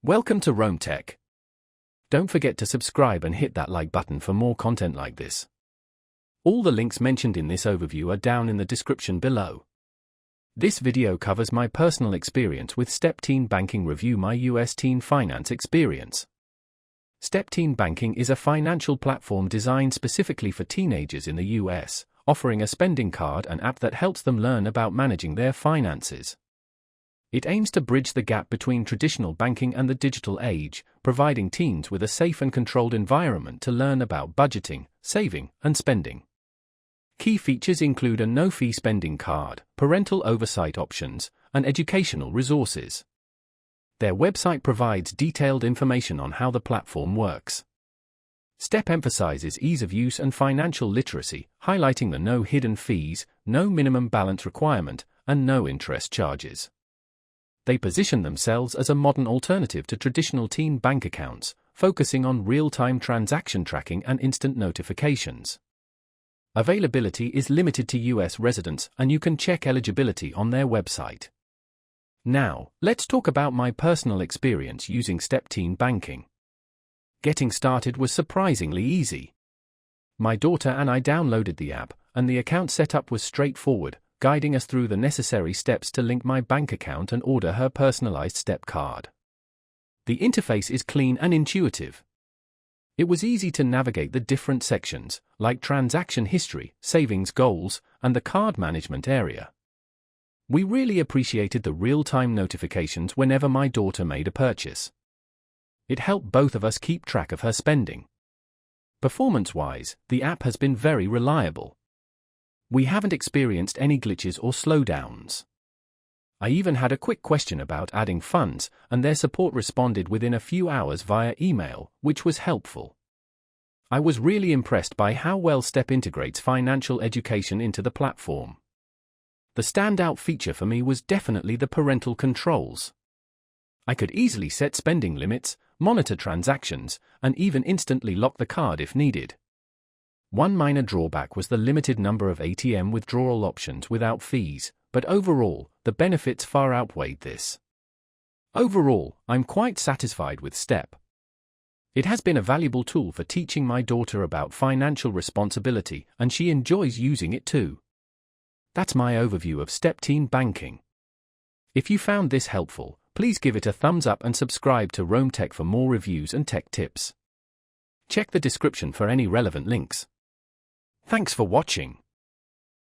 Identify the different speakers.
Speaker 1: Welcome to Rome Tech. Don't forget to subscribe and hit that like button for more content like this. All the links mentioned in this overview are down in the description below. This video covers my personal experience with Step Teen Banking. Review my US teen finance experience. Step Teen Banking is a financial platform designed specifically for teenagers in the US, offering a spending card and app that helps them learn about managing their finances. It aims to bridge the gap between traditional banking and the digital age, providing teens with a safe and controlled environment to learn about budgeting, saving, and spending. Key features include a no-fee spending card, parental oversight options, and educational resources. Their website provides detailed information on how the platform works. Step emphasizes ease of use and financial literacy, highlighting the no hidden fees, no minimum balance requirement, and no interest charges. They position themselves as a modern alternative to traditional teen bank accounts, focusing on real-time transaction tracking and instant notifications. Availability is limited to US residents, and you can check eligibility on their website. Now, let's talk about my personal experience using Step Teen Banking. Getting started was surprisingly easy. My daughter and I downloaded the app, and the account setup was straightforward, guiding us through the necessary steps to link my bank account and order her personalized Step card. The interface is clean and intuitive. It was easy to navigate the different sections, like transaction history, savings goals, and the card management area. We really appreciated the real-time notifications whenever my daughter made a purchase. It helped both of us keep track of her spending. Performance-wise, the app has been very reliable. We haven't experienced any glitches or slowdowns. I even had a quick question about adding funds, and their support responded within a few hours via email, which was helpful. I was really impressed by how well Step integrates financial education into the platform. The standout feature for me was definitely the parental controls. I could easily set spending limits, monitor transactions, and even instantly lock the card if needed. One minor drawback was the limited number of ATM withdrawal options without fees, but overall, the benefits far outweighed this. Overall, I'm quite satisfied with Step. It has been a valuable tool for teaching my daughter about financial responsibility, and she enjoys using it too. That's my overview of Step Teen Banking. If you found this helpful, please give it a thumbs up and subscribe to Rome Tech for more reviews and tech tips. Check the description for any relevant links. Thanks for watching.